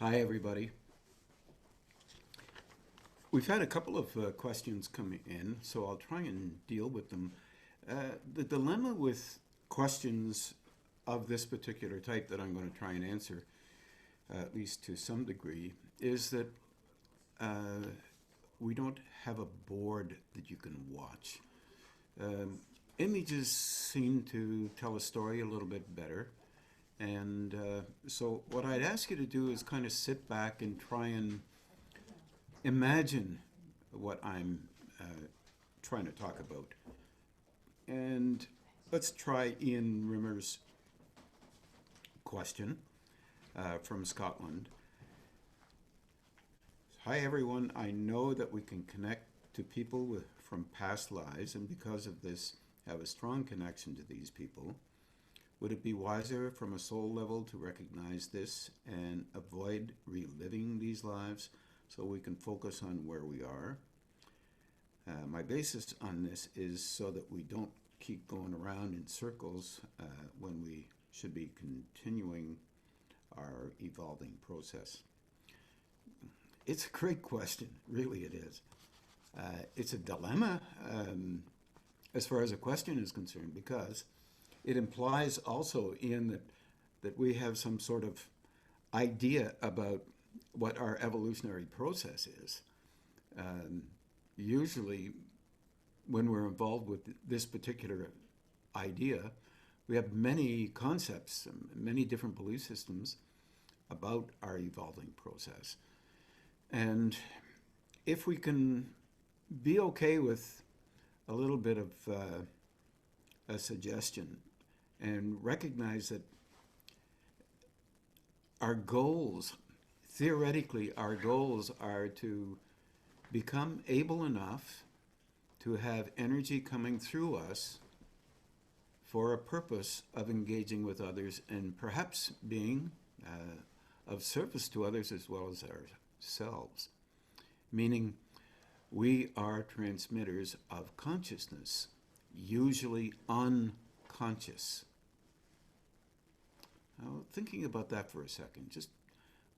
Hi, everybody. We've had a couple of questions come in, so I'll try and deal with them. The dilemma with questions of this particular type that I'm going to try and answer, at least to some degree, is that we don't have a board that you can watch. Images seem to tell a story a little bit better. And so what I'd ask you to do is kind of sit back and try and imagine what I'm trying to talk about. And let's try Ian Rimmer's question from Scotland. Hi everyone, I know that we can connect to people from past lives, and because of this have a strong connection to these people. Would it be wiser from a soul level to recognize this and avoid reliving these lives so we can focus on where we are? My basis on this is so that we don't keep going around in circles when we should be continuing our evolving process. It's a great question, really it is. It's a dilemma as far as a question is concerned, because it implies also, Ian, that we have some sort of idea about what our evolutionary process is. Usually, when we're involved with this particular idea, we have many concepts, many different belief systems about our evolving process. And if we can be okay with a little bit of a suggestion and recognize that our goals, theoretically, our goals are to become able enough to have energy coming through us for a purpose of engaging with others and perhaps being of service to others as well as ourselves. Meaning, we are transmitters of consciousness, usually unconscious. Now, thinking about that for a second,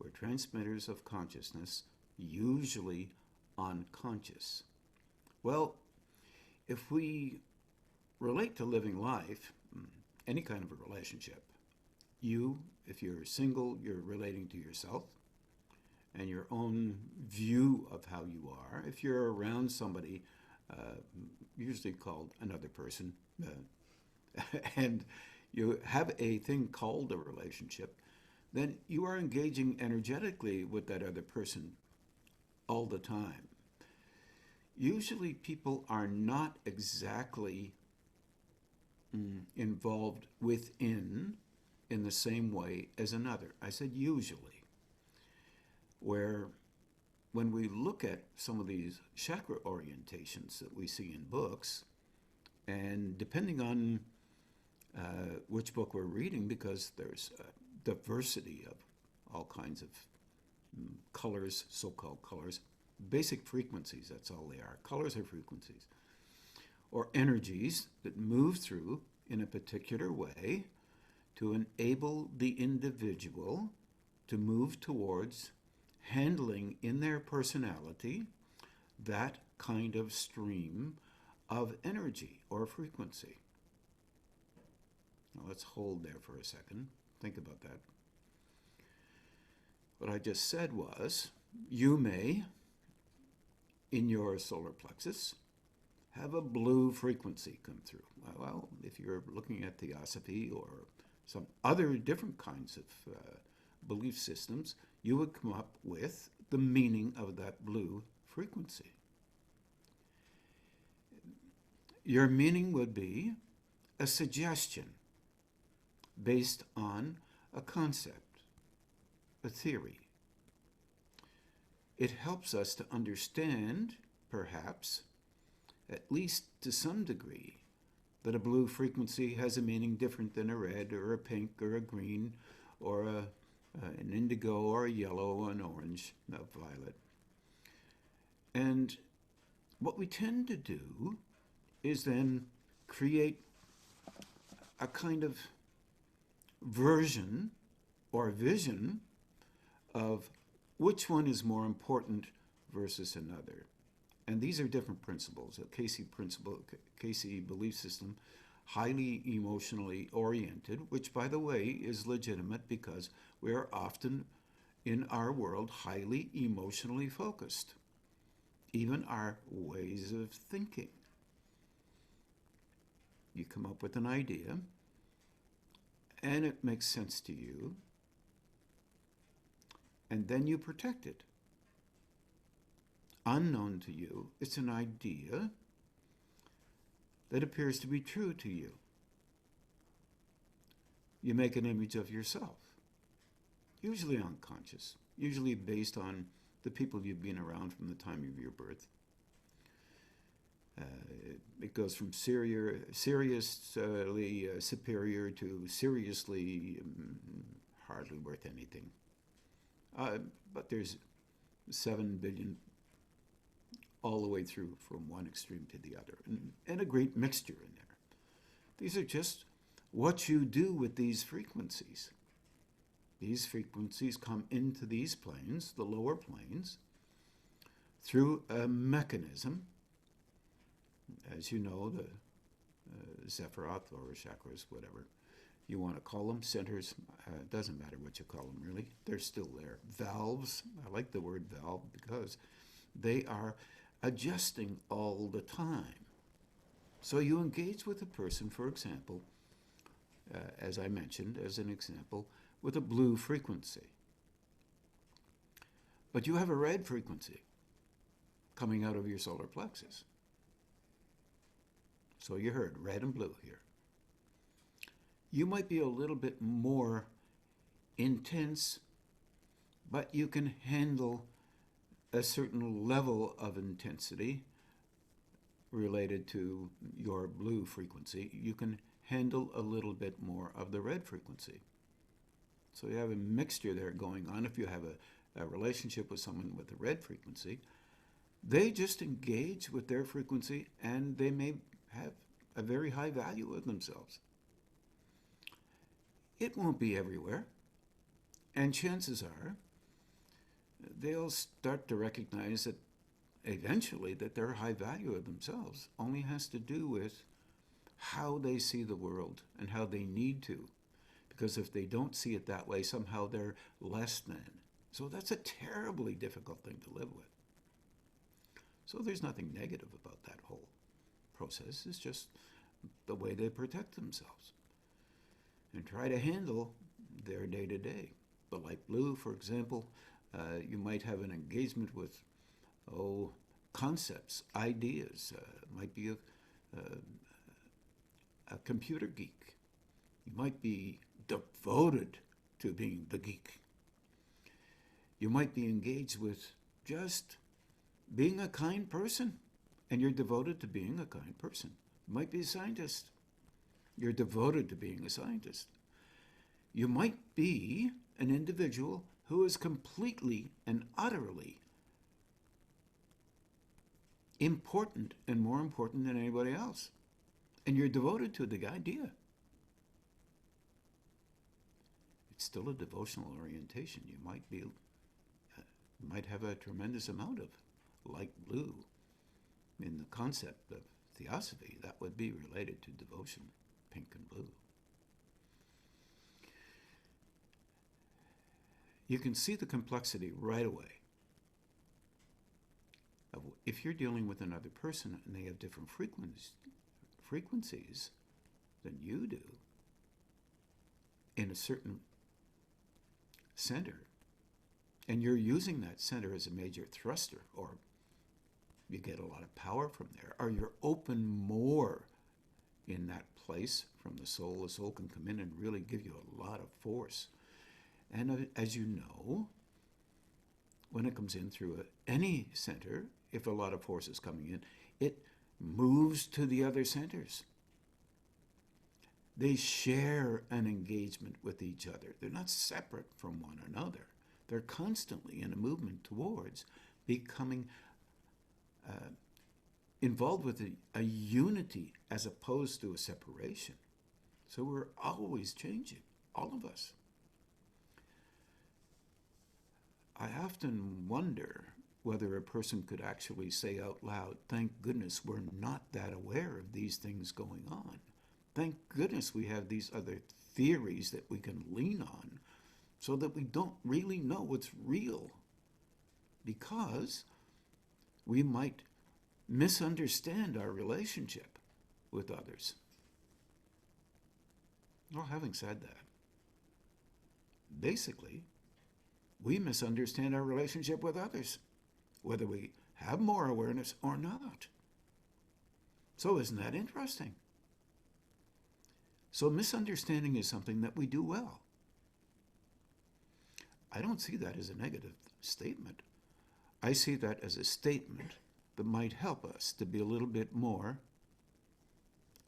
we're transmitters of consciousness, usually unconscious. Well, if we relate to living life, any kind of a relationship, if you're single, you're relating to yourself and your own view of how you are. If you're around somebody, usually called another person, and you have a thing called a relationship, then you are engaging energetically with that other person all the time. Usually people are not exactly involved within in the same way as another. I said usually. Where when we look at some of these chakra orientations that we see in books, and depending on which book we're reading, because there's a diversity of all kinds of colors, so-called colors, basic frequencies, that's all they are. Colors are frequencies, or energies that move through in a particular way to enable the individual to move towards handling in their personality that kind of stream of energy or frequency. Now let's hold there for a second. Think about that. What I just said was, you may, in your solar plexus, have a blue frequency come through. Well, if you're looking at Theosophy or some other different kinds of belief systems, you would come up with the meaning of that blue frequency. Your meaning would be a suggestion based on a concept, a theory. It helps us to understand, perhaps, at least to some degree, that a blue frequency has a meaning different than a red or a pink or a green or an indigo or a yellow, an orange, a violet. And what we tend to do is then create a kind of version or vision of which one is more important versus another. And these are different principles. A Casey belief system, highly emotionally oriented, which, by the way, is legitimate because we are often in our world highly emotionally focused, even our ways of thinking. You come up with an idea, and it makes sense to you, and then you protect it. Unknown to you, it's an idea that appears to be true to you. You make an image of yourself, usually unconscious, usually based on the people you've been around from the time of your birth. It goes from seriously superior to seriously hardly worth anything. But there's 7 billion all the way through from one extreme to the other, and a great mixture in there. These are just what you do with these frequencies. These frequencies come into these planes, the lower planes, through a mechanism. As you know, the Sephiroth or chakras, whatever you want to call them, centers, it doesn't matter what you call them really, they're still there. Valves, I like the word valve because they are adjusting all the time. So you engage with a person, for example, as I mentioned, as an example, with a blue frequency. But you have a red frequency coming out of your solar plexus. So you heard red and blue here. You might be a little bit more intense, but you can handle a certain level of intensity related to your blue frequency. You can handle a little bit more of the red frequency. So you have a mixture there going on. If you have a relationship with someone with a red frequency, they just engage with their frequency and they may have a very high value of themselves. It won't be everywhere. And chances are they'll start to recognize that eventually that their high value of themselves only has to do with how they see the world and how they need to. Because if they don't see it that way, somehow they're less than. So that's a terribly difficult thing to live with. So there's nothing negative about that whole process. It's just the way they protect themselves and try to handle their day-to-day. The light blue, for example, you might have an engagement with, concepts, ideas. Might be a computer geek. You might be devoted to being the geek. You might be engaged with just being a kind person, and you're devoted to being a kind person. You might be a scientist. You're devoted to being a scientist. You might be an individual who is completely and utterly important and more important than anybody else. And you're devoted to the idea. It's still a devotional orientation. You might have a tremendous amount of light blue in the concept of theosophy. That would be related to devotion, pink and blue. You can see the complexity right away. If you're dealing with another person and they have different frequencies than you do in a certain center, and you're using that center as a major thruster, or you get a lot of power from there, or you're open more in that place from the soul can come in and really give you a lot of force. And as you know, when it comes in through any center, if a lot of force is coming in, it moves to the other centers. They share an engagement with each other. They're not separate from one another. They're constantly in a movement towards becoming involved with a unity as opposed to a separation. So we're always changing, all of us. I often wonder whether a person could actually say out loud, thank goodness we're not that aware of these things going on. Thank goodness we have these other theories that we can lean on so that we don't really know what's real, because we might misunderstand our relationship with others. Well, having said that, basically, we misunderstand our relationship with others, whether we have more awareness or not. So isn't that interesting? So misunderstanding is something that we do well. I don't see that as a negative statement. I see that as a statement that might help us to be a little bit more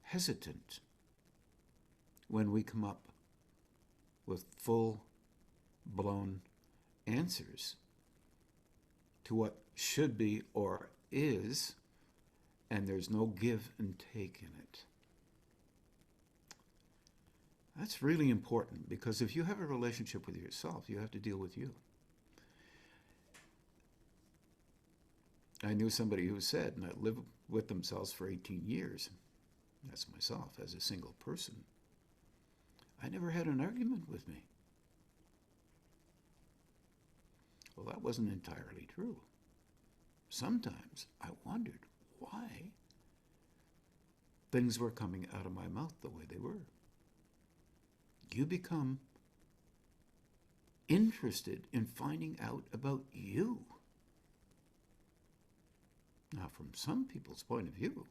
hesitant when we come up with full-blown answers to what should be or is, and there's no give and take in it. That's really important, because if you have a relationship with yourself, you have to deal with you. I knew somebody who said, and I lived with themselves for 18 years, that's myself as a single person, I never had an argument with me. Well, that wasn't entirely true. Sometimes I wondered why things were coming out of my mouth the way they were. You become interested in finding out about you. Now, from some people's point of view,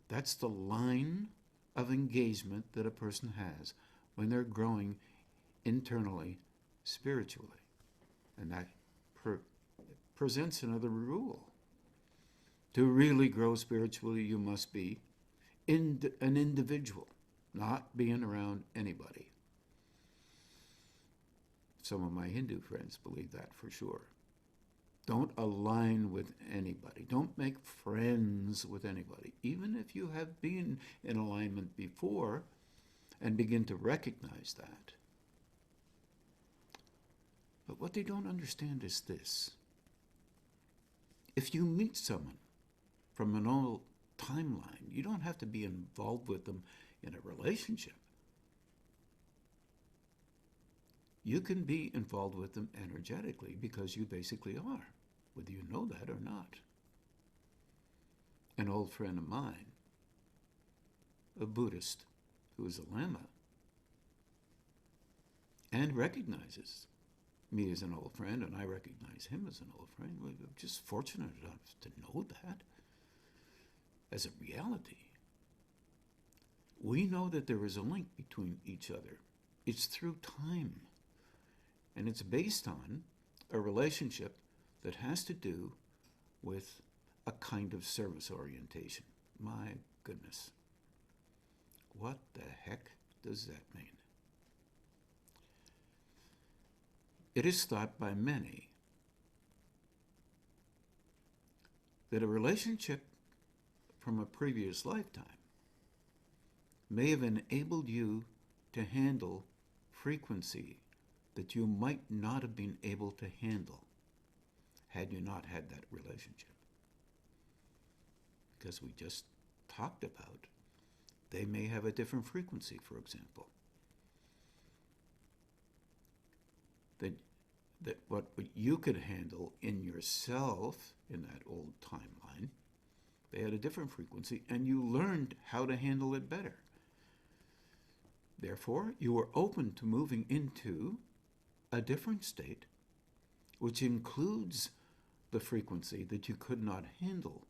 that's the line of engagement that a person has when they're growing internally, spiritually. And that presents another rule. To really grow spiritually, you must be an individual, not being around anybody. Some of my Hindu friends believe that for sure. Don't align with anybody. Don't make friends with anybody. Even if you have been in alignment before, and begin to recognize that. But what they don't understand is this. If you meet someone from an old timeline, you don't have to be involved with them in a relationship. You can be involved with them energetically, because you basically are, whether you know that or not. An old friend of mine, a Buddhist who is a Lama, and recognizes me as an old friend, and I recognize him as an old friend. We're just fortunate enough to know that as a reality. We know that there is a link between each other. It's through time. And it's based on a relationship that has to do with a kind of service orientation. My goodness. What the heck does that mean? It is thought by many that a relationship from a previous lifetime may have enabled you to handle frequency that you might not have been able to handle had you not had that relationship. Because we just talked about, they may have a different frequency, for example. That what you could handle in yourself in that old timeline, they had a different frequency, and you learned how to handle it better. Therefore, you were open to moving into a different state, which includes the frequency that you could not handle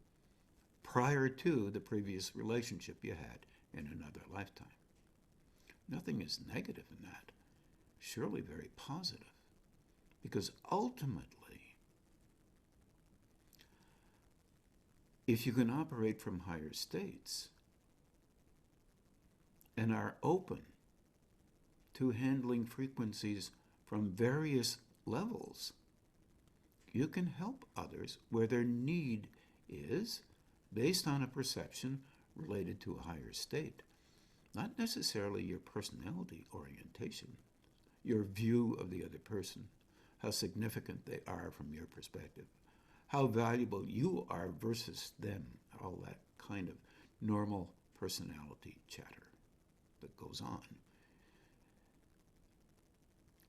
prior to the previous relationship you had in another lifetime. Nothing is negative in that. Surely very positive. Because ultimately, if you can operate from higher states and are open to handling frequencies from various levels, you can help others where their need is based on a perception related to a higher state, not necessarily your personality orientation, your view of the other person, how significant they are from your perspective, how valuable you are versus them, all that kind of normal personality chatter that goes on.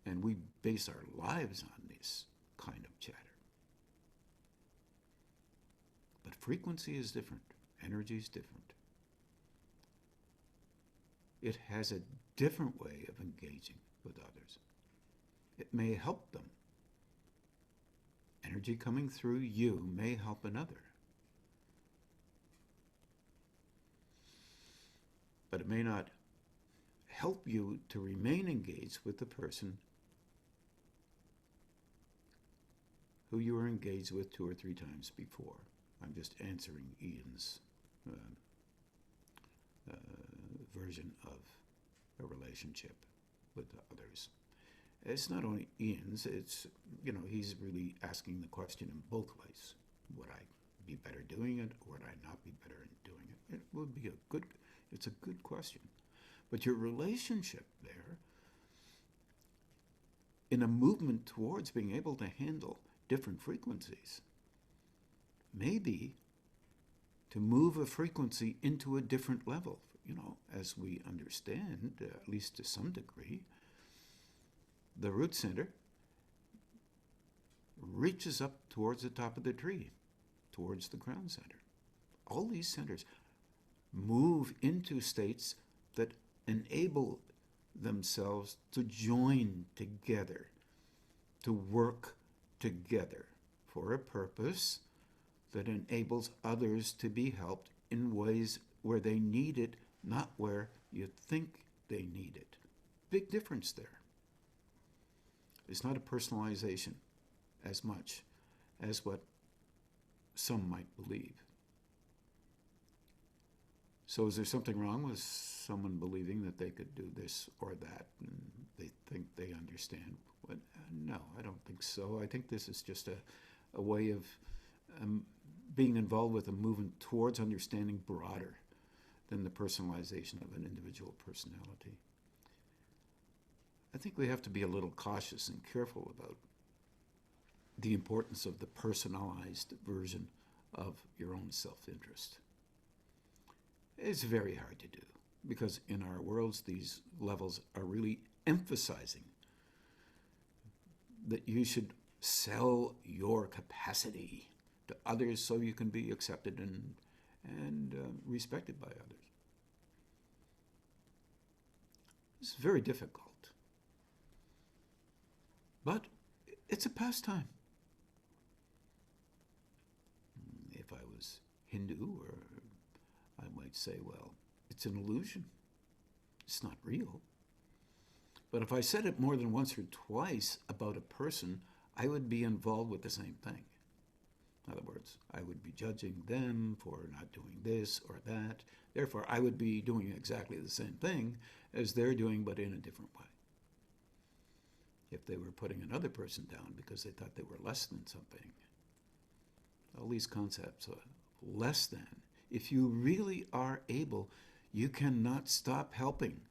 And we base our lives on this kind of chatter. But frequency is different. Energy is different. It has a different way of engaging with others. It may help them. Energy coming through you may help another. But it may not help you to remain engaged with the person who you were engaged with 2 or 3 times before. I'm just answering Ian's version of a relationship with others. It's not only Ian's, it's, he's really asking the question in both ways. Would I be better doing it, or would I not be better in doing it? It's a good question. But your relationship there, in a movement towards being able to handle different frequencies, maybe to move a frequency into a different level. As we understand, at least to some degree, the root center reaches up towards the top of the tree, towards the crown center. All these centers move into states that enable themselves to join together, to work together for a purpose that enables others to be helped in ways where they need it, not where you think they need it. Big difference there. It's not a personalization as much as what some might believe. So is there something wrong with someone believing that they could do this or that and they think they understand? But, no, I don't think so. I think this is just a way of being involved with a movement towards understanding broader than the personalization of an individual personality. I think we have to be a little cautious and careful about the importance of the personalized version of your own self-interest. It's very hard to do because in our worlds, these levels are really emphasizing that you should sell your capacity to others so you can be accepted and respected by others. It's very difficult. But it's a pastime. If I was Hindu, or I might say, well, it's an illusion. It's not real. But if I said it more than once or twice about a person, I would be involved with the same thing. In other words, I would be judging them for not doing this or that. Therefore, I would be doing exactly the same thing as they're doing, but in a different way. If they were putting another person down because they thought they were less than something. All these concepts of less than. If you really are able, you cannot stop helping.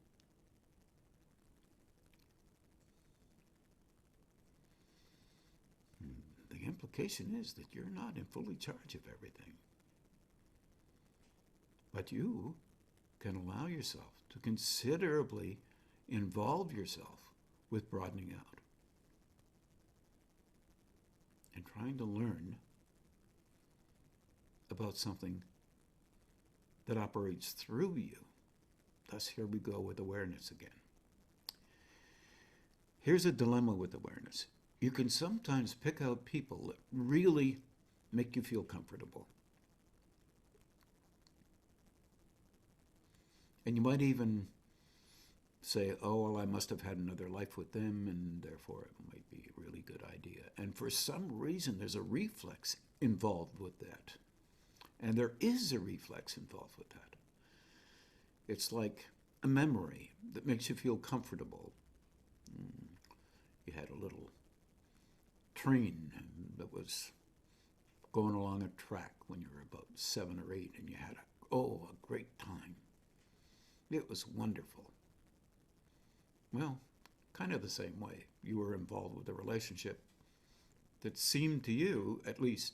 The implication is that you're not in fully charge of everything. But you can allow yourself to considerably involve yourself with broadening out and trying to learn about something that operates through you. Thus, here we go with awareness again. Here's a dilemma with awareness. You can sometimes pick out people that really make you feel comfortable. And you might even say, oh, well, I must have had another life with them, and therefore it might be a really good idea. And for some reason, there's a reflex involved with that. And there is a reflex involved with that. It's like a memory that makes you feel comfortable. You had a little train that was going along a track when you were about 7 or 8, and you had a great time. It was wonderful. Well, kind of the same way. You were involved with a relationship that seemed to you, at least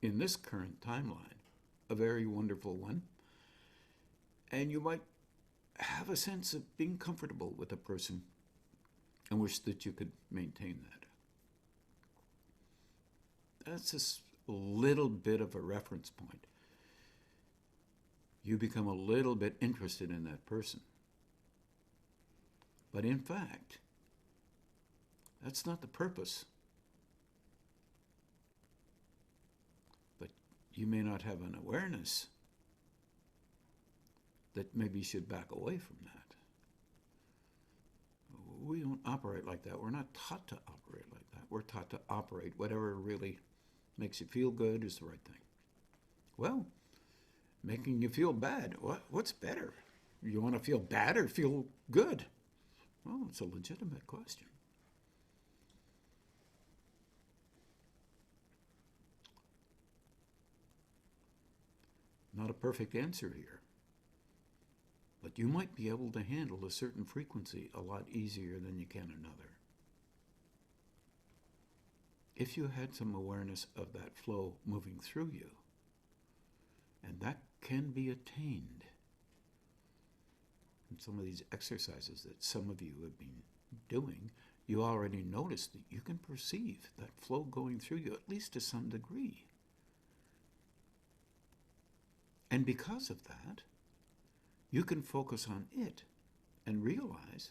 in this current timeline, a very wonderful one. And you might have a sense of being comfortable with a person and wish that you could maintain that. That's just a little bit of a reference point. You become a little bit interested in that person. But in fact, that's not the purpose. But you may not have an awareness that maybe you should back away from that. We don't operate like that. We're not taught to operate like that. We're taught to operate whatever really makes you feel good is the right thing. Well, making you feel bad, what's better? You want to feel bad or feel good? Well, it's a legitimate question. Not a perfect answer here. But you might be able to handle a certain frequency a lot easier than you can another. If you had some awareness of that flow moving through you, and that can be attained in some of these exercises that some of you have been doing, you already notice that you can perceive that flow going through you, at least to some degree. And because of that, you can focus on it and realize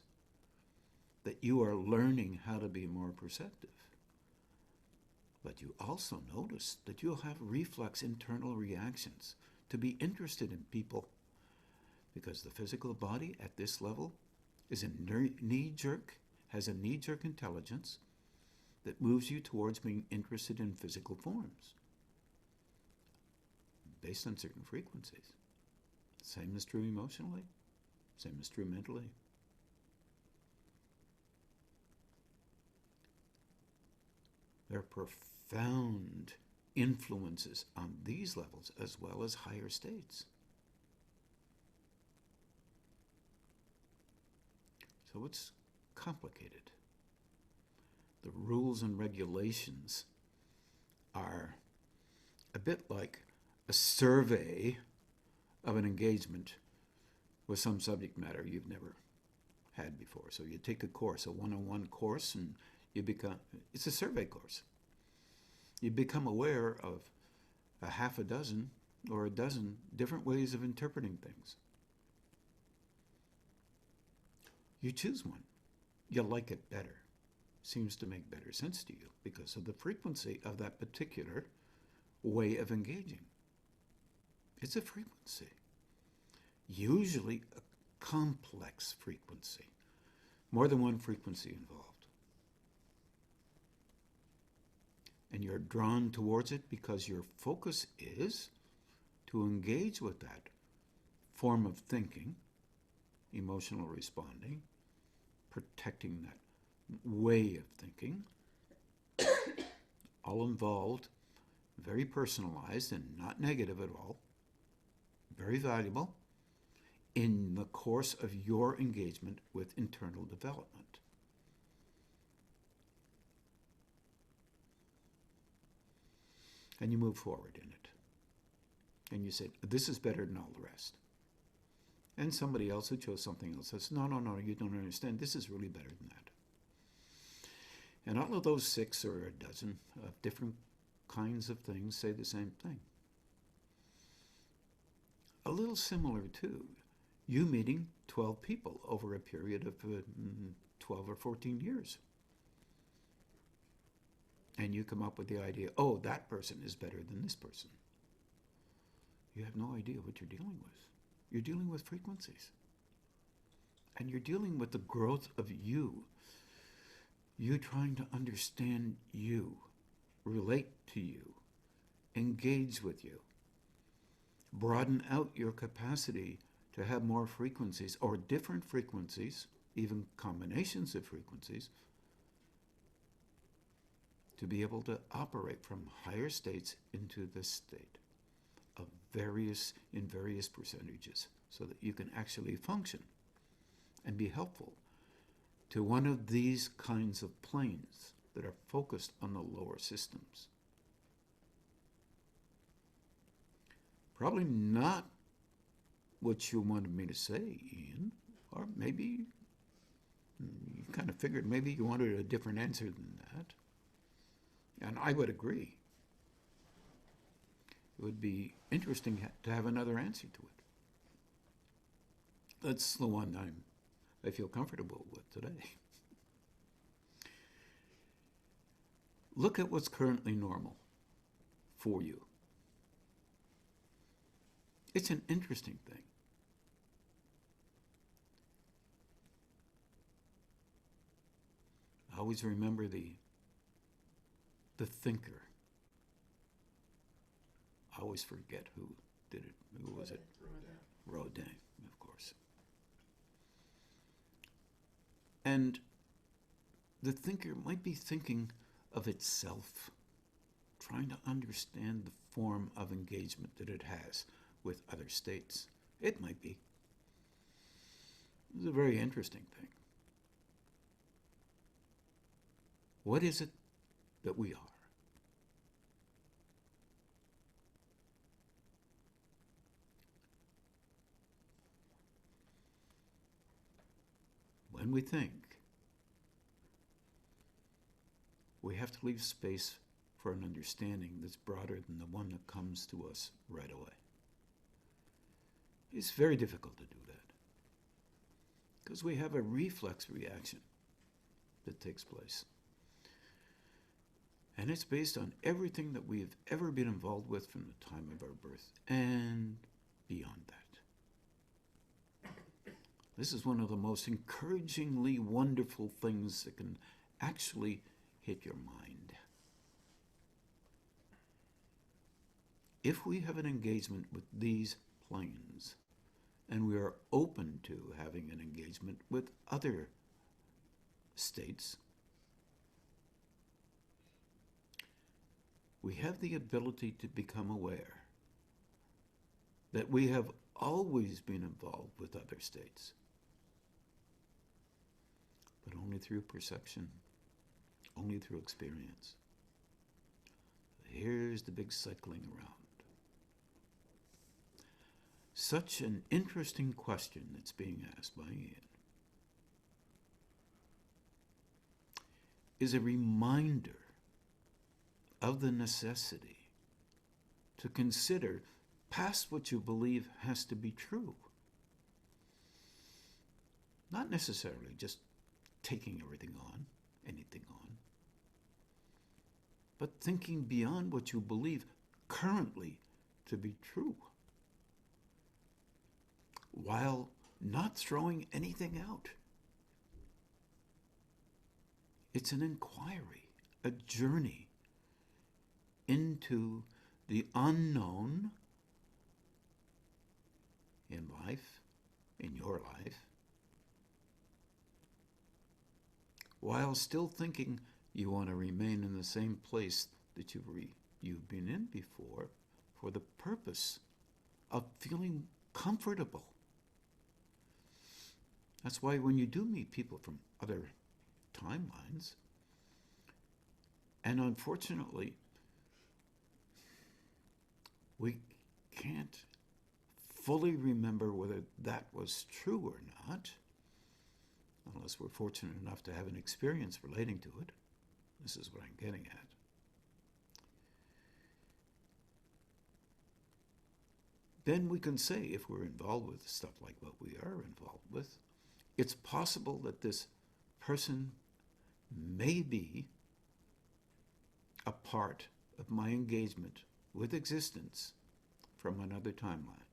that you are learning how to be more perceptive. But you also notice that you'll have reflex internal reactions to be interested in people, because the physical body at this level is a knee-jerk, has a knee-jerk intelligence that moves you towards being interested in physical forms based on certain frequencies. Same is true emotionally, same is true mentally. There are profound influences on these levels as well as higher states. So it's complicated. The rules and regulations are a bit like a survey of an engagement with some subject matter you've never had before. So you take a course, a one-on-one course, and it's a survey course. You become aware of a half a dozen or a dozen different ways of interpreting things. You choose one. You like it better. Seems to make better sense to you because of the frequency of that particular way of engaging. It's a frequency. Usually a complex frequency. More than one frequency involved. And you're drawn towards it because your focus is to engage with that form of thinking, emotional responding, protecting that way of thinking, all involved, very personalized and not negative at all, very valuable in the course of your engagement with internal development. And you move forward in it. And you say, this is better than all the rest. And somebody else who chose something else says, no, you don't understand. This is really better than that. And all of those 6 or a dozen of different kinds of things say the same thing. A little similar to you meeting 12 people over a period of 12 or 14 years. And you come up with the idea, oh, that person is better than this person. You have no idea what you're dealing with. You're dealing with frequencies. And you're dealing with the growth of you. You trying to understand you, relate to you, engage with you, broaden out your capacity to have more frequencies or different frequencies, even combinations of frequencies, to be able to operate from higher states into this state of in various percentages so that you can actually function and be helpful to one of these kinds of planes that are focused on the lower systems. Probably not what you wanted me to say, Ian, or maybe you kind of figured maybe you wanted a different answer than that. And I would agree. It would be interesting to have another answer to it. That's the one I feel comfortable with today. Look at what's currently normal for you. It's an interesting thing. I always remember the thinker. I always forget who did it. Who was it? Rodin, of course. And the thinker might be thinking of itself, trying to understand the form of engagement that it has with other states. It might be. It's a very interesting thing. What is it that we are? When we think, we have to leave space for an understanding that's broader than the one that comes to us right away. It's very difficult to do that because we have a reflex reaction that takes place. And it's based on everything that we have ever been involved with from the time of our birth and beyond that. This is one of the most encouragingly wonderful things that can actually hit your mind. If we have an engagement with these planes, and we are open to having an engagement with other states, we have the ability to become aware that we have always been involved with other states, but only through perception, only through experience. Here's the big cycling around. Such an interesting question that's being asked by Ian is a reminder of the necessity to consider past what you believe has to be true. Not necessarily just taking everything on, anything on, but thinking beyond what you believe currently to be true, while not throwing anything out. It's an inquiry, a journey into the unknown in life, in your life, while still thinking you want to remain in the same place that you've been in before for the purpose of feeling comfortable. That's why when you do meet people from other timelines, and unfortunately, we can't fully remember whether that was true or not, unless we're fortunate enough to have an experience relating to it. This is what I'm getting at. Then we can say, if we're involved with stuff like what we are involved with, it's possible that this person may be a part of my engagement with existence from another timeline.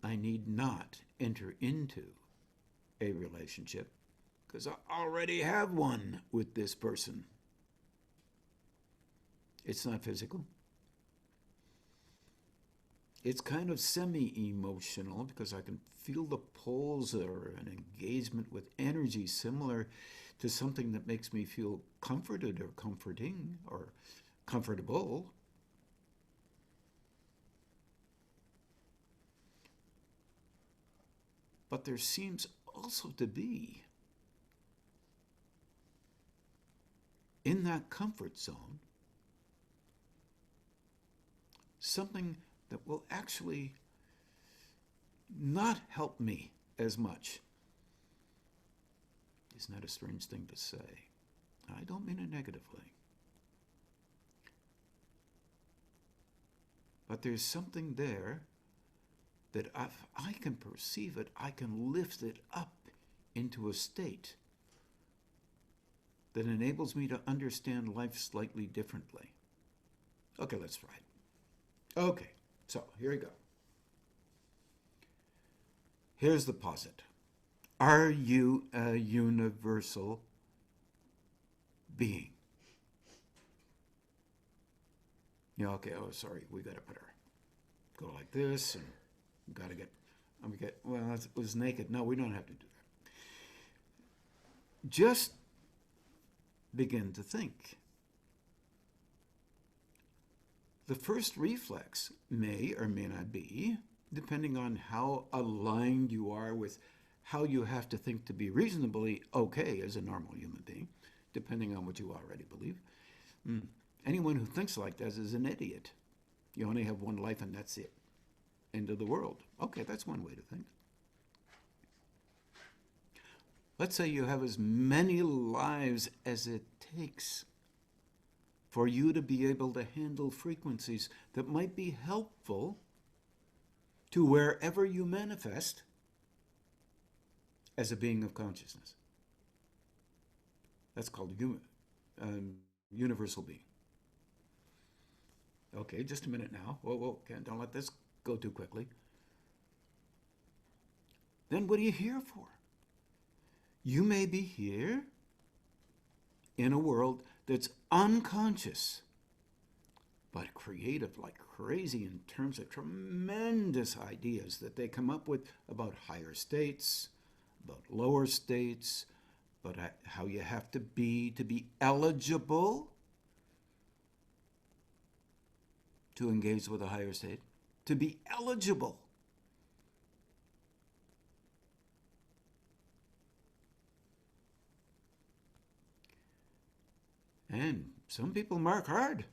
I need not enter into a relationship because I already have one with this person. It's not physical. It's kind of semi-emotional because I can feel the pulls or an engagement with energy similar to something that makes me feel comforted or comforting or comfortable. But there seems also to be in that comfort zone something that will actually not help me as much. Isn't that a strange thing to say? I don't mean it negatively. But there's something there that if I can perceive it, I can lift it up into a state that enables me to understand life slightly differently. Okay, let's try it. Okay, so here we go. Here's the posit. Are you a universal being? Yeah, okay, oh, sorry, we got to put our, go like this, and we got to get, well, it was naked. No, we don't have to do that. Just begin to think. The first reflex may or may not be, depending on how aligned you are with how you have to think to be reasonably okay as a normal human being, depending on what you already believe. Anyone who thinks like that is an idiot. You only have one life and that's it. End of the world. Okay, that's one way to think. Let's say you have as many lives as it takes for you to be able to handle frequencies that might be helpful to wherever you manifest as a being of consciousness. That's called universal being. Okay, just a minute now. Whoa, don't let this go too quickly. Then what are you here for? You may be here in a world that's unconscious, but creative like crazy in terms of tremendous ideas that they come up with about higher states, about lower states, about how you have to be eligible to engage with a higher state, to be eligible. And some people mark hard.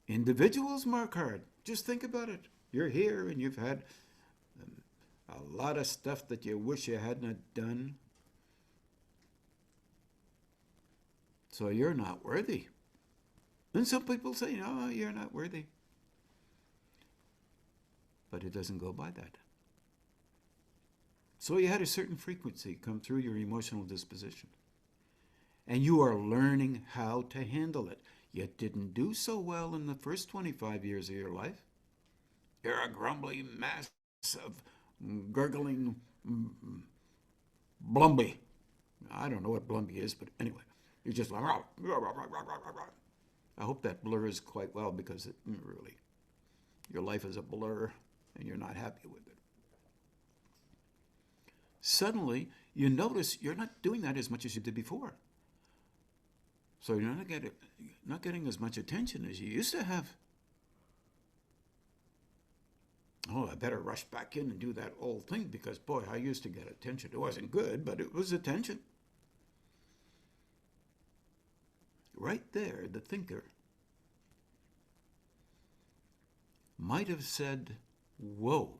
Individuals mark hard. Just think about it. You're here and you've had a lot of stuff that you wish you hadn't done. So you're not worthy. And some people say, no, you're not worthy. But it doesn't go by that. So you had a certain frequency come through your emotional disposition. And you are learning how to handle it. You didn't do so well in the first 25 years of your life. You're a grumbly mass of gurgling blumby. I don't know what blumby is, but anyway, you're just like, I hope that blurs quite well because it really, your life is a blur and you're not happy with it. Suddenly, you notice you're not doing that as much as you did before. So you're not getting as much attention as you used to have. Oh, I better rush back in and do that old thing because, boy, I used to get attention. It wasn't good, but it was attention. Right there, the thinker might have said, whoa,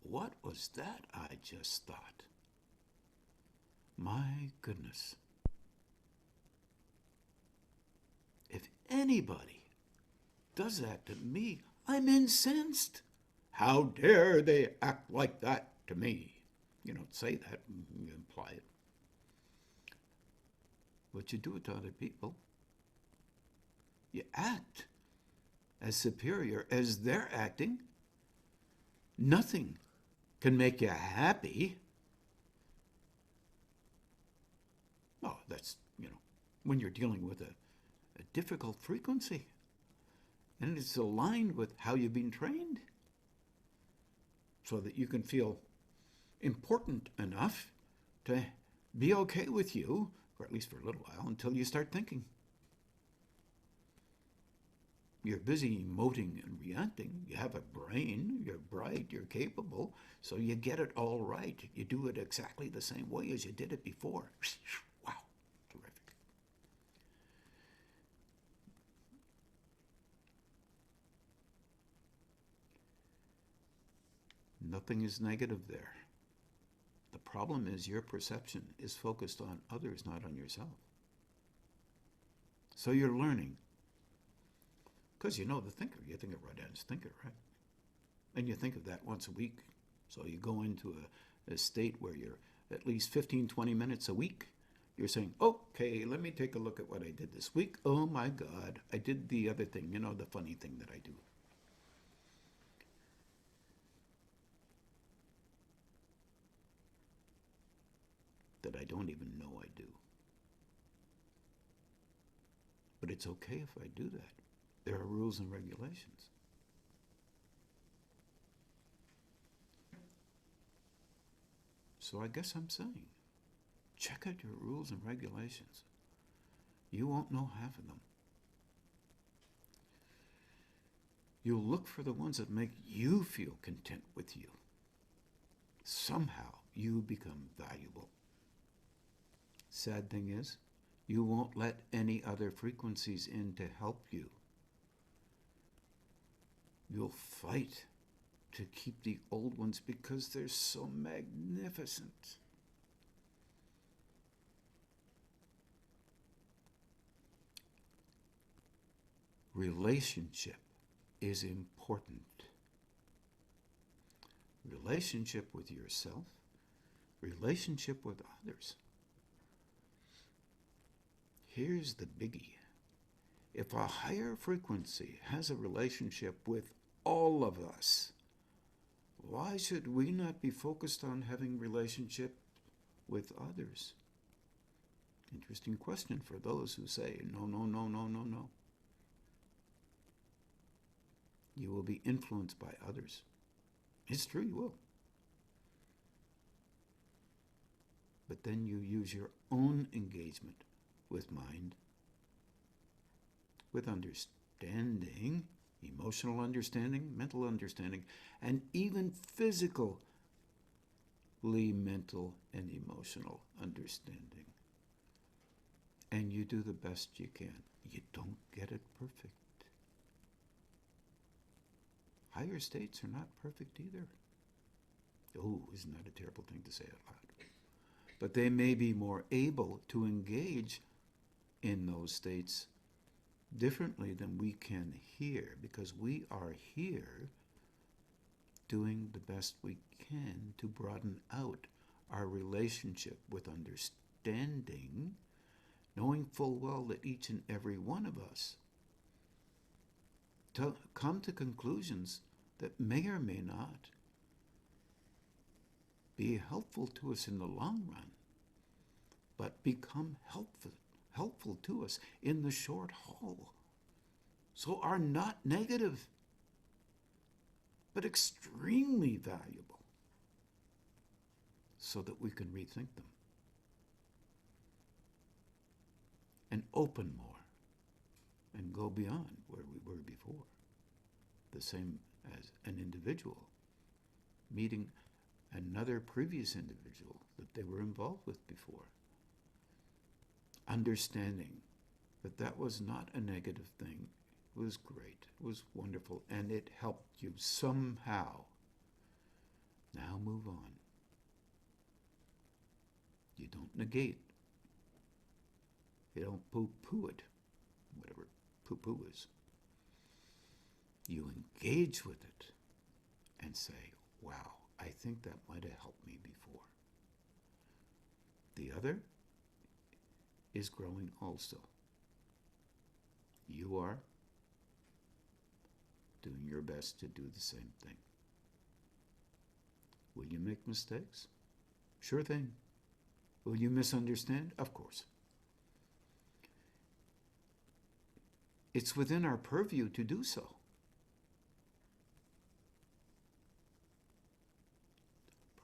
what was that I just thought? My goodness. If anybody does that to me, I'm incensed. How dare they act like that to me? You don't say that, you imply it. But you do it to other people. You act as superior as they're acting. Nothing can make you happy. Oh, that's, when you're dealing with a difficult frequency. And it's aligned with how you've been trained. So that you can feel important enough to be okay with you, or at least for a little while, until you start thinking. You're busy emoting and reacting. You have a brain, you're bright, you're capable, so you get it all right. You do it exactly the same way as you did it before. Wow, terrific. Nothing is negative there. The problem is your perception is focused on others, not on yourself. So you're learning. Because you know the thinker. You think of Rodin's thinker, right? And you think of that once a week. So you go into a state where you're at least 15, 20 minutes a week. You're saying, okay, let me take a look at what I did this week. Oh my God, I did the other thing, the funny thing that I do. That I don't even know I do. But it's okay if I do that. There are rules and regulations. So I guess I'm saying, check out your rules and regulations. You won't know half of them. You'll look for the ones that make you feel content with you. Somehow you become valuable. Sad thing is, you won't let any other frequencies in to help you. You'll fight to keep the old ones because they're so magnificent. Relationship is important. Relationship with yourself, relationship with others. Here's the biggie. If a higher frequency has a relationship with all of us, why should we not be focused on having relationship with others? Interesting question for those who say, no, no, no, no, no, no. You will be influenced by others. It's true, you will. But then you use your own engagement with mind, with understanding, emotional understanding, mental understanding, and even physically mental and emotional understanding. And you do the best you can. You don't get it perfect. Higher states are not perfect either. Oh, isn't that a terrible thing to say out loud? But they may be more able to engage in those states differently than we can here, because we are here doing the best we can to broaden out our relationship with understanding, knowing full well that each and every one of us to come to conclusions that may or may not be helpful to us in the long run, but become helpful to us in the short haul. So are not negative, but extremely valuable, so that we can rethink them and open more and go beyond where we were before. The same as an individual meeting another previous individual that they were involved with before. Understanding that that was not a negative thing. It was great. It was wonderful. And it helped you somehow. Now move on. You don't negate. You don't poo-poo it. Whatever poo-poo is. You engage with it and say, wow, I think that might have helped me before. The other is growing also. You are doing your best to do the same thing. Will you make mistakes? Sure thing. Will you misunderstand? Of course. It's within our purview to do so.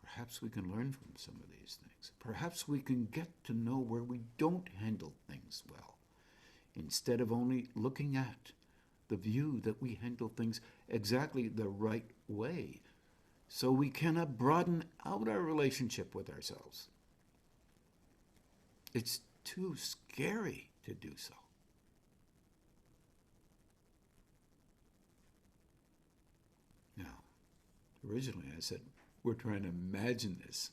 Perhaps we can learn from some of these things. Perhaps we can get to know where we don't handle things well, instead of only looking at the view that we handle things exactly the right way, so we cannot broaden out our relationship with ourselves. It's too scary to do so. Now, originally I said, we're trying to imagine this.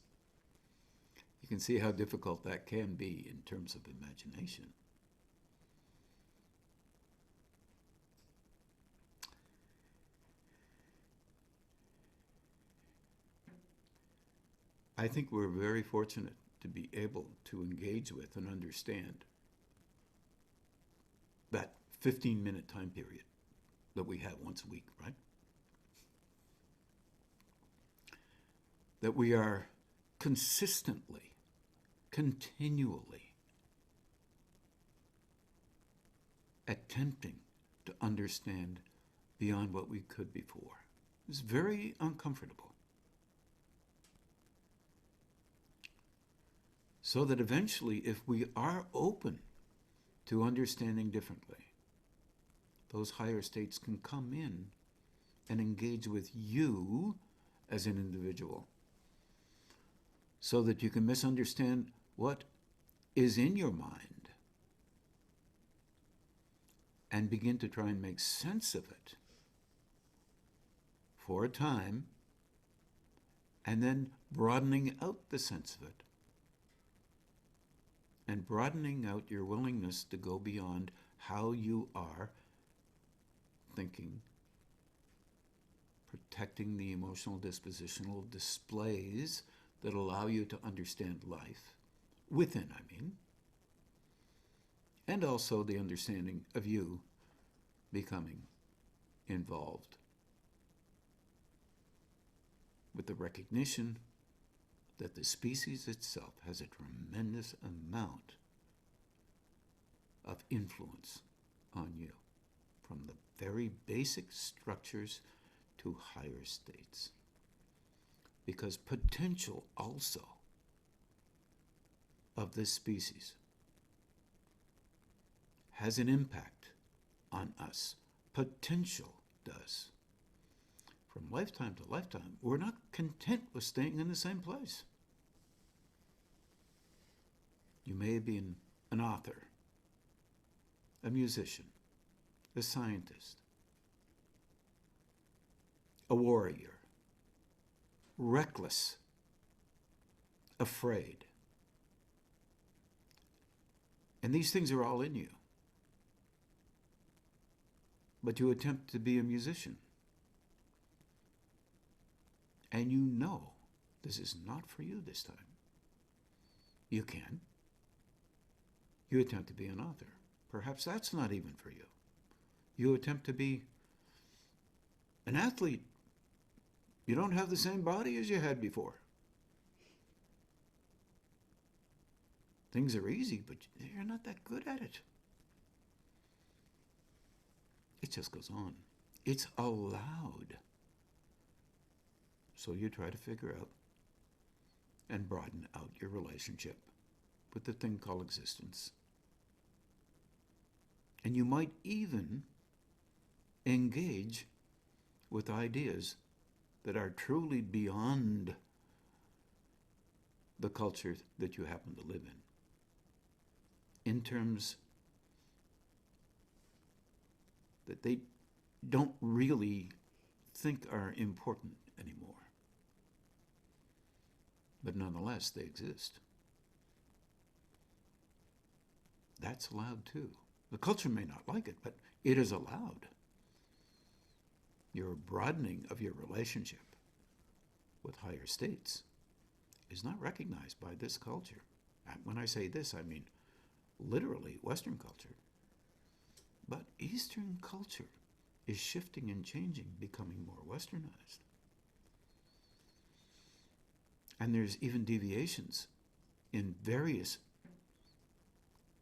You can see how difficult that can be in terms of imagination. I think we're very fortunate to be able to engage with and understand that 15-minute time period that we have once a week, right? That we are consistently, continually attempting to understand beyond what we could before. It's very uncomfortable. So that eventually, if we are open to understanding differently, those higher states can come in and engage with you as an individual, so that you can misunderstand what is in your mind and begin to try and make sense of it for a time, and then broadening out the sense of it, and broadening out your willingness to go beyond how you are thinking, protecting the emotional dispositional displays that allow you to understand life, within, I mean, and also the understanding of you becoming involved with the recognition that the species itself has a tremendous amount of influence on you, from the very basic structures to higher states. Because potential also of this species has an impact on us. Potential does. From lifetime to lifetime, we're not content with staying in the same place. You may have been an author, a musician, a scientist, a warrior, reckless, afraid. And these things are all in you. But you attempt to be a musician. And you know this is not for you this time. You can. You attempt to be an author. Perhaps that's not even for you. You attempt to be an athlete. You don't have the same body as you had before. Things are easy, but you're not that good at it. It just goes on. It's allowed. So you try to figure out and broaden out your relationship with the thing called existence. And you might even engage with ideas that are truly beyond the culture that you happen to live in terms that they don't really think are important anymore. But nonetheless, they exist. That's allowed too. The culture may not like it, but it is allowed. Your broadening of your relationship with higher states is not recognized by this culture. And when I say this, I mean literally Western culture. But Eastern culture is shifting and changing, becoming more Westernized. And there's even deviations in various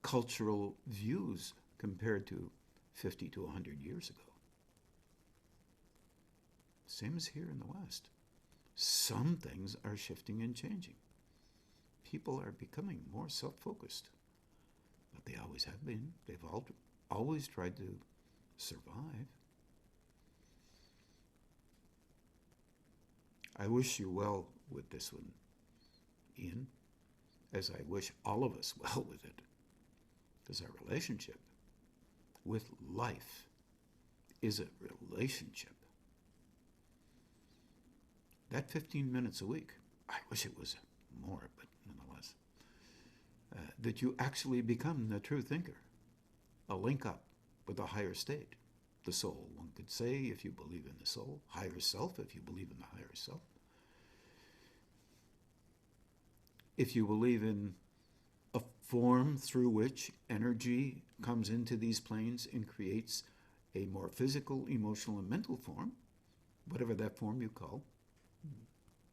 cultural views compared to 50 to 100 years ago. Same as here in the West. Some things are shifting and changing. People are becoming more self-focused, but they always have been. They've always tried to survive. I wish you well with this one, Ian, as I wish all of us well with it, because our relationship with life is a relationship. That 15 minutes a week, I wish it was more, but nonetheless, that you actually become the true thinker, a link up with a higher state, the soul, one could say, if you believe in the soul, higher self, if you believe in the higher self. If you believe in a form through which energy comes into these planes and creates a more physical, emotional, and mental form, whatever that form you call,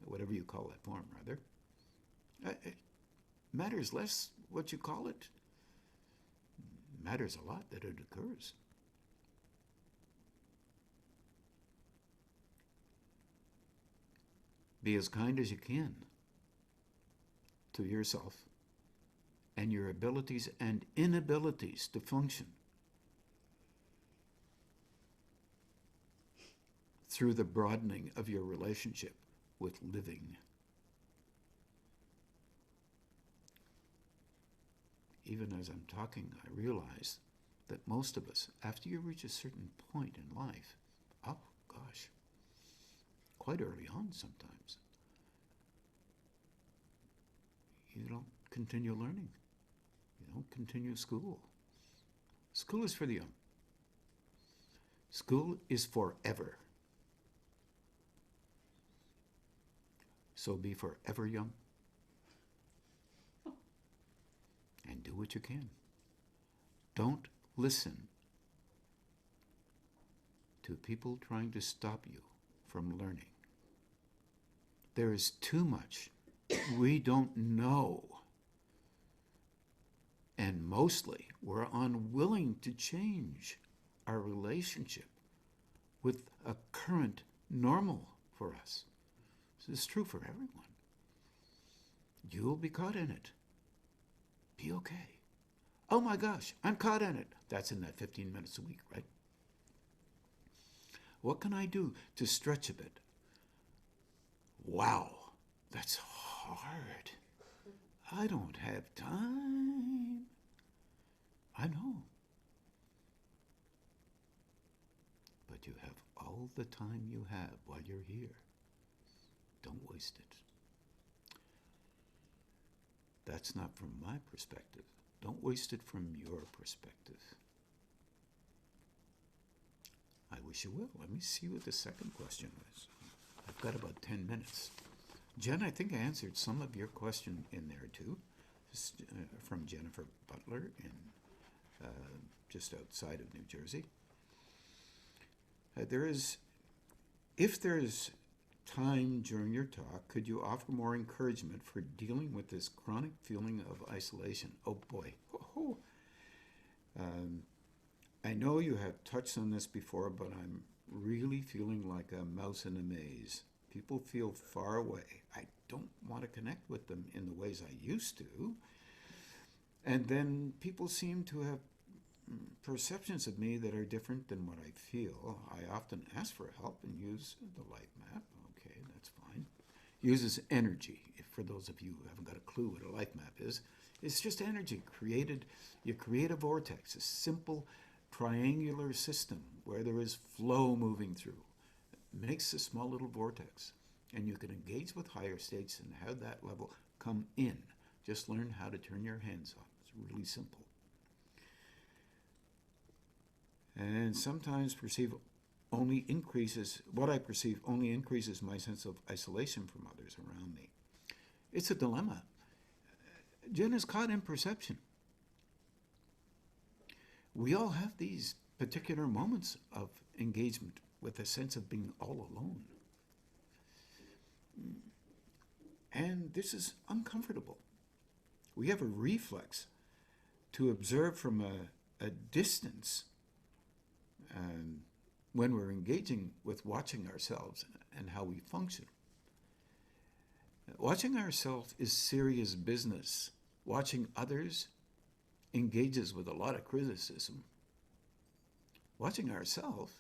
whatever you call that form, rather, it matters less what you call it. It matters a lot that it occurs. Be as kind as you can to yourself and your abilities and inabilities to function through the broadening of your relationship with living. Even as I'm talking, I realize that most of us, after you reach a certain point in life, oh gosh, quite early on sometimes, you don't continue learning. You don't continue school. School is for the young. School is forever. So be forever young. And do what you can. Don't listen to people trying to stop you from learning. There is too much we don't know. And mostly, we're unwilling to change our relationship with a current normal for us. This is true for everyone. You'll be caught in it. Be okay. Oh my gosh, I'm caught in it. That's in that 15 minutes a week, right? What can I do to stretch a bit? Wow, that's hard. I don't have time. I know. But you have all the time you have while you're here. Don't waste it. That's not from my perspective. Don't waste it from your perspective. I wish you will. Let me see what the second question was. I've got about 10 minutes. Jen, I think I answered some of your question in there too. This, from Jennifer Butler in just outside of New Jersey. If there is time during your talk, could you offer more encouragement for dealing with this chronic feeling of isolation? Oh boy. Oh. I know you have touched on this before, but I'm really feeling like a mouse in a maze. People feel far away. I don't want to connect with them in the ways I used to. And then people seem to have perceptions of me that are different than what I feel. I often ask for help and use the life map. Okay, that's fine. Uses energy. For those of you who haven't got a clue what a life map is, it's just energy created. You create a vortex, a simple triangular system where there is flow moving through. It makes a small little vortex. And you can engage with higher states and have that level come in. Just learn how to turn your hands off. It's really simple. And sometimes what I perceive only increases my sense of isolation from others around me. It's a dilemma. Jen is caught in perception. We all have these particular moments of engagement with a sense of being all alone. And this is uncomfortable. We have a reflex to observe from a distance when we're engaging with watching ourselves and how we function. Watching ourselves is serious business. Watching others engages with a lot of criticism. watching ourselves,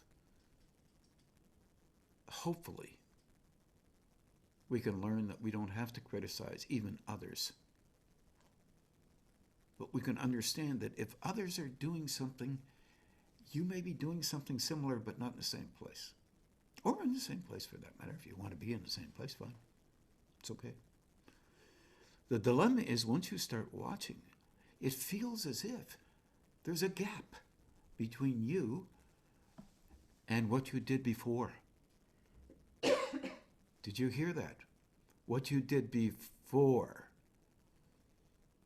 hopefully, we can learn that we don't have to criticize even others. But we can understand that if others are doing something, you may be doing something similar but not in the same place. Or in the same place for that matter. If you want to be in the same place, fine. It's okay. The dilemma is once you start watching, it feels as if there's a gap between you and what you did before. Did you hear that? What you did before.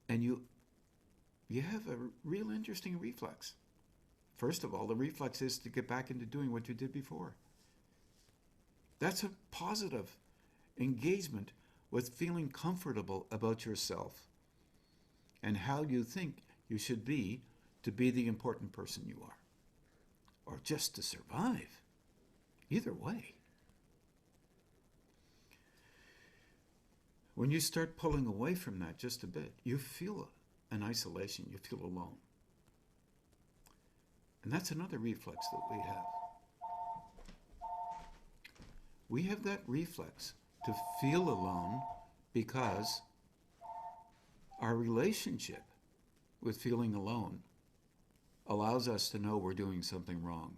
And you have a real interesting reflex. First of all, the reflex is to get back into doing what you did before. That's a positive engagement with feeling comfortable about yourself and how you think you should be to be the important person you are, or just to survive. Either way. When you start pulling away from that just a bit, you feel an isolation, you feel alone. And that's another reflex that we have. We have that reflex to feel alone because our relationship with feeling alone allows us to know we're doing something wrong.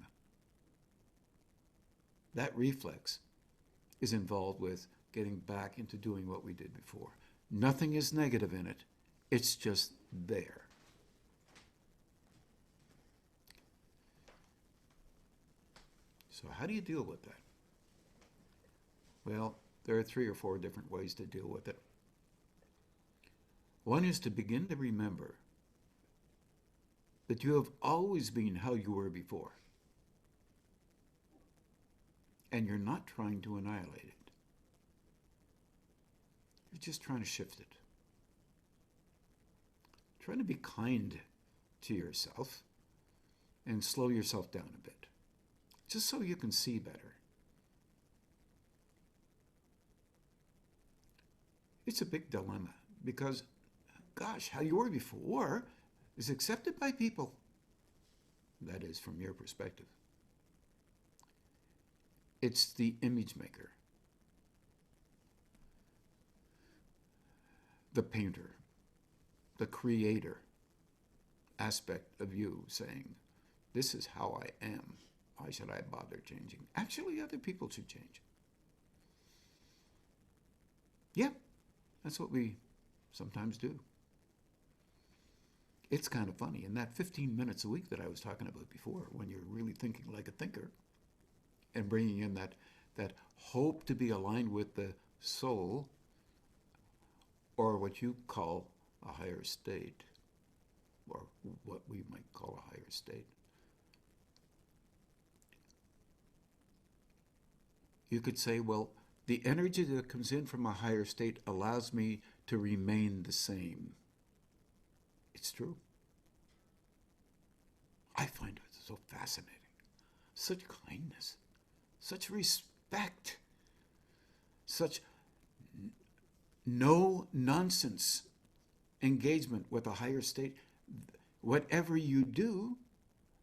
That reflex is involved with getting back into doing what we did before. Nothing is negative in it. It's just there. So how do you deal with that? Well, there are 3 or 4 different ways to deal with it. One is to begin to remember that you have always been how you were before. And you're not trying to annihilate it. You're just trying to shift it. Trying to be kind to yourself and slow yourself down a bit, just so you can see better. It's a big dilemma because, gosh, how you were before is accepted by people. That is, from your perspective. It's the image maker, the painter, the creator aspect of you saying, this is how I am. Why should I bother changing? Actually, other people should change. Yep, that's what we sometimes do. It's kind of funny. In that 15 minutes a week that I was talking about before, when you're really thinking like a thinker and bringing in that hope to be aligned with the soul, or what you call a higher state, or what we might call a higher state. You could say, well, the energy that comes in from a higher state allows me to remain the same. It's true. I find it so fascinating. Such kindness, such respect, such no nonsense engagement with a higher state. Whatever you do,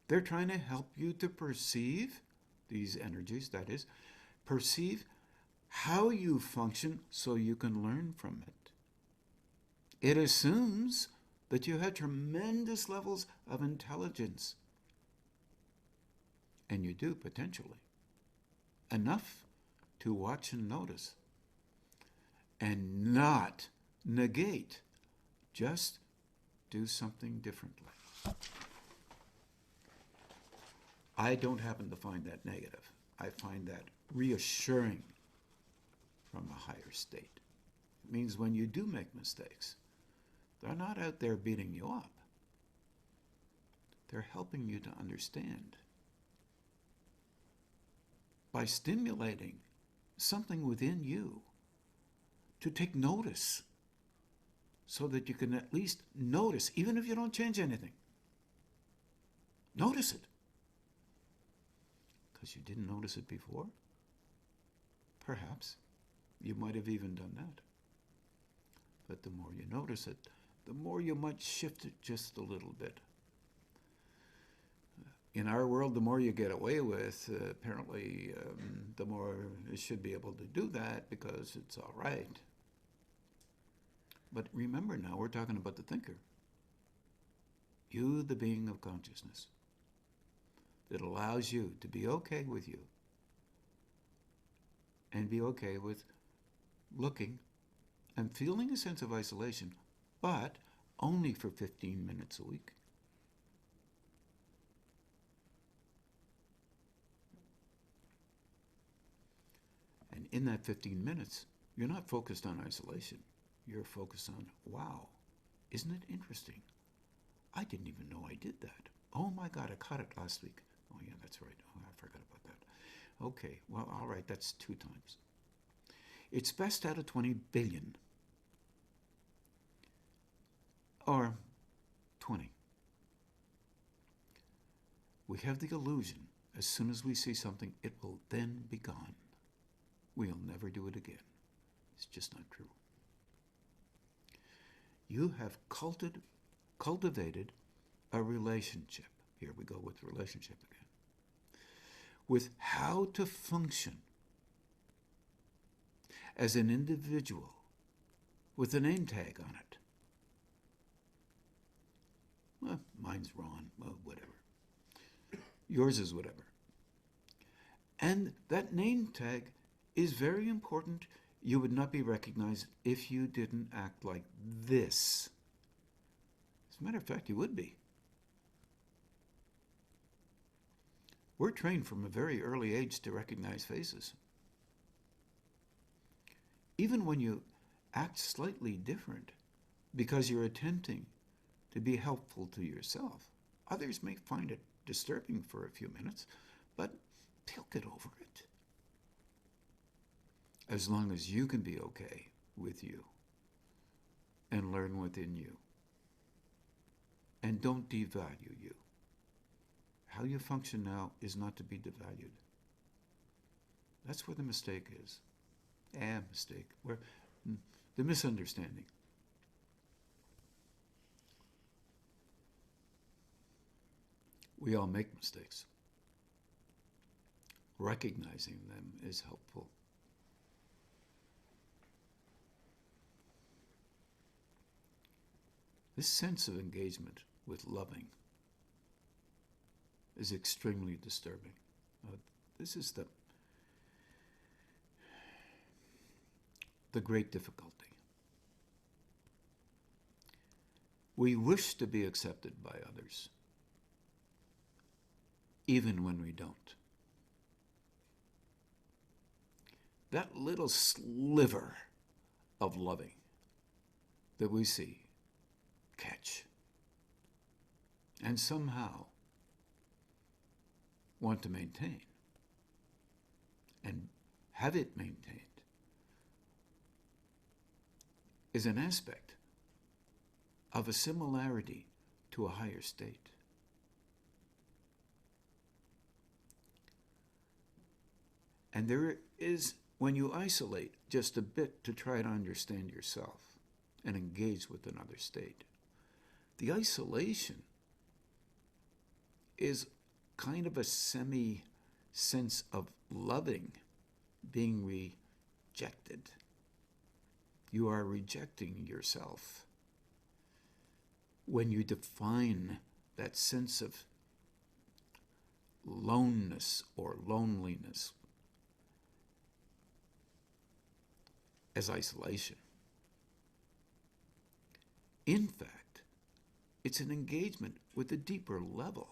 they're trying to help you to perceive these energies, that is, perceive how you function so you can learn from it. It assumes that you have tremendous levels of intelligence. And you do, potentially. Enough to watch and notice. And not negate. Just do something differently. I don't happen to find that negative. I find that reassuring from a higher state. It means when you do make mistakes, they're not out there beating you up. They're helping you to understand. By stimulating something within you to take notice so that you can at least notice, even if you don't change anything. Notice it. Because you didn't notice it before? Perhaps. You might have even done that. But the more you notice it, the more you might shift it just a little bit. in our world, the more you get away with, apparently, the more you should be able to do that because it's all right. But remember now, we're talking about the thinker. You, the being of consciousness, that allows you to be okay with you and be okay with looking and feeling a sense of isolation, but only for 15 minutes a week. And in that 15 minutes, you're not focused on isolation. You're focused on, wow, isn't it interesting? I didn't even know I did that. Oh my God, I caught it last week. Oh yeah, that's right. Oh, I forgot about that. Okay, well, all right, that's 2 times. It's best out of 20 billion. Or 20. We have the illusion, as soon as we see something, it will then be gone. We'll never do it again. It's just not true. You have cultivated a relationship. Here we go with relationship again. With how to function as an individual with a name tag on it. Well, mine's Ron. Well, whatever. Yours is whatever. And that name tag is very important. You would not be recognized if you didn't act like this. As a matter of fact, you would be. We're trained from a very early age to recognize faces. Even when you act slightly different because you're attempting to be helpful to yourself, others may find it disturbing for a few minutes, but they'll get over it. As long as you can be okay with you and learn within you. And don't devalue you. How you function now is not to be devalued. That's where the mistake is. Mistake. Where the misunderstanding. We all make mistakes. Recognizing them is helpful. This sense of engagement with loving is extremely disturbing. This is the great difficulty. We wish to be accepted by others, even when we don't. That little sliver of loving that we see, catch, and somehow want to maintain and have it maintained is an aspect of a similarity to a higher state. And there is, when you isolate just a bit to try to understand yourself and engage with another state, the isolation is kind of a semi-sense of loving being rejected. You are rejecting yourself when you define that sense of loneness or loneliness as isolation. In fact, it's an engagement with a deeper level.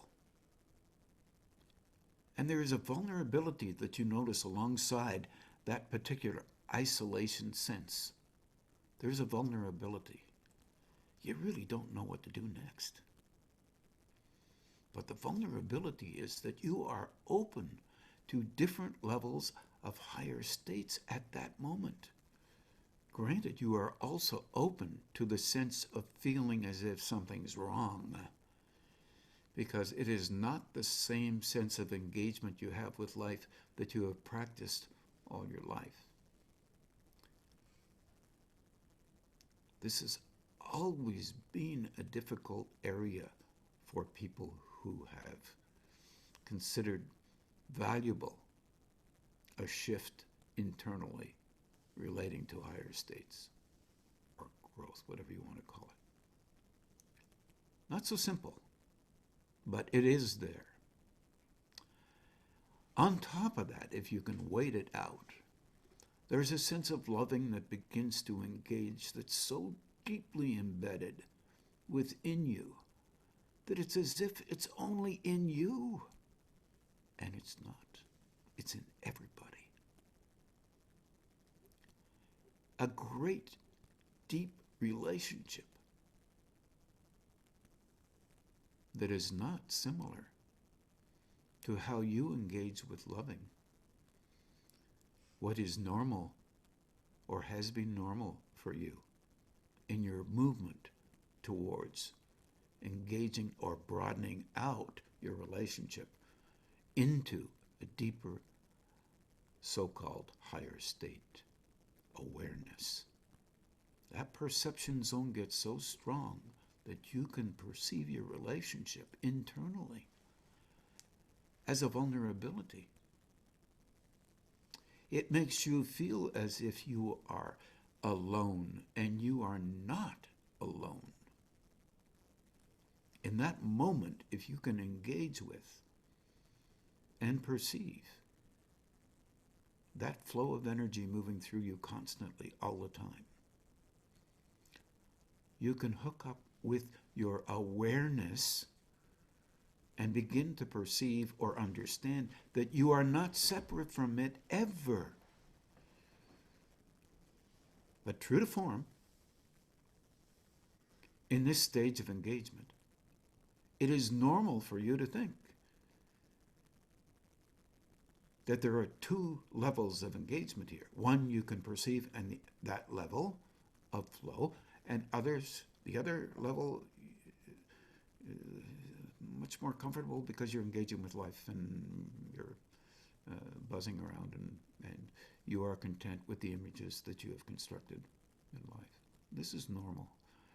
And there is a vulnerability that you notice alongside that particular isolation sense. There's a vulnerability. You really don't know what to do next. But the vulnerability is that you are open to different levels of higher states at that moment. Granted, you are also open to the sense of feeling as if something's wrong, because it is not the same sense of engagement you have with life that you have practiced all your life. This has always been a difficult area for people who have considered valuable a shift internally relating to higher states or growth, whatever you want to call it. Not so simple, but it is there. On top of that, if you can wait it out, there's a sense of loving that begins to engage that's so deeply embedded within you that it's as if it's only in you. And it's not. It's in everybody. A great, deep relationship that is not similar to how you engage with loving. What is normal or has been normal for you in your movement towards engaging or broadening out your relationship into a deeper so-called higher state awareness. That perception zone gets so strong that you can perceive your relationship internally as a vulnerability. It makes you feel as if you are alone, and you are not alone. In that moment, if you can engage with and perceive that flow of energy moving through you constantly all the time, you can hook up with your awareness and begin to perceive or understand that you are not separate from it ever. But true to form, in this stage of engagement, it is normal for you to think that there are two levels of engagement here. One you can perceive, and that level of flow, and others, the other level, much more comfortable because you're engaging with life and you're buzzing around and you are content with the images that you have constructed in life. This is normal.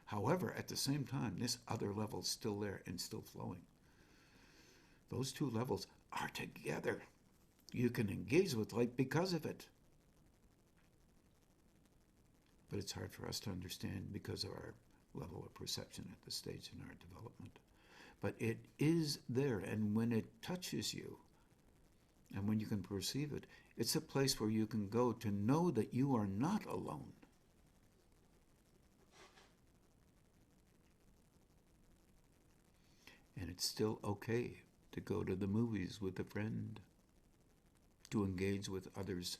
However, at the same time, this other level is still there and still flowing. Those two levels are together. You can engage with life because of it. But it's hard for us to understand because of our level of perception at this stage in our development. But it is there, and when it touches you, and when you can perceive it, it's a place where you can go to know that you are not alone. And it's still okay to go to the movies with a friend, to engage with others,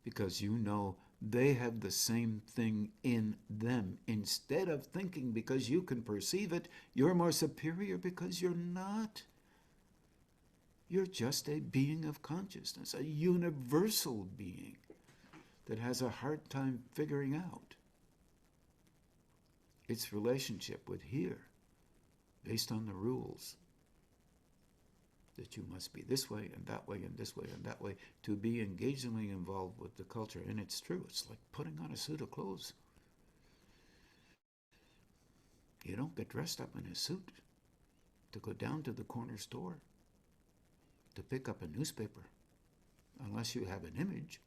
because you know they have the same thing in them. Instead of thinking because you can perceive it, you're more superior, because you're not. You're just a being of consciousness, a universal being that has a hard time figuring out its relationship with here based on the rules that you must be this way and that way and this way and that way to be engagingly involved with the culture. And it's true. It's like putting on a suit of clothes. You don't get dressed up in a suit to go down to the corner store to pick up a newspaper unless you have an image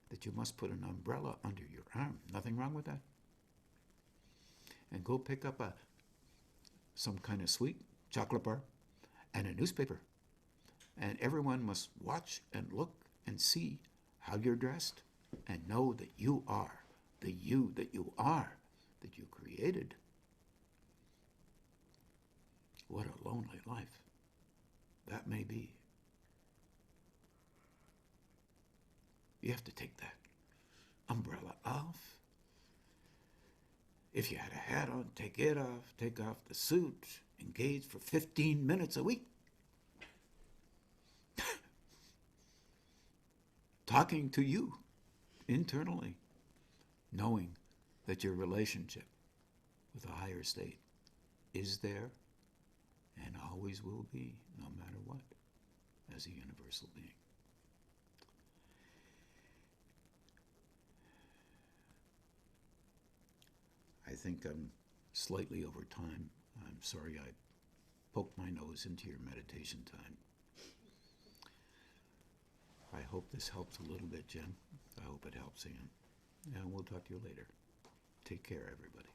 that you must put an umbrella under your arm. Nothing wrong with that. And go pick up some kind of sweet chocolate bar and a newspaper. And everyone must watch and look and see how you're dressed and know that you are the you that you are, that you created. What a lonely life that may be. You have to take that umbrella off. If you had a hat on, take it off. Take off the suit. Engage for 15 minutes a week. Talking to you internally, knowing that your relationship with a higher state is there and always will be, no matter what, as a universal being. I think I'm slightly over time. I'm sorry I poke my nose into your meditation time. I hope this helps a little bit, Jen. I hope it helps, Ian. And we'll talk to you later. Take care, everybody.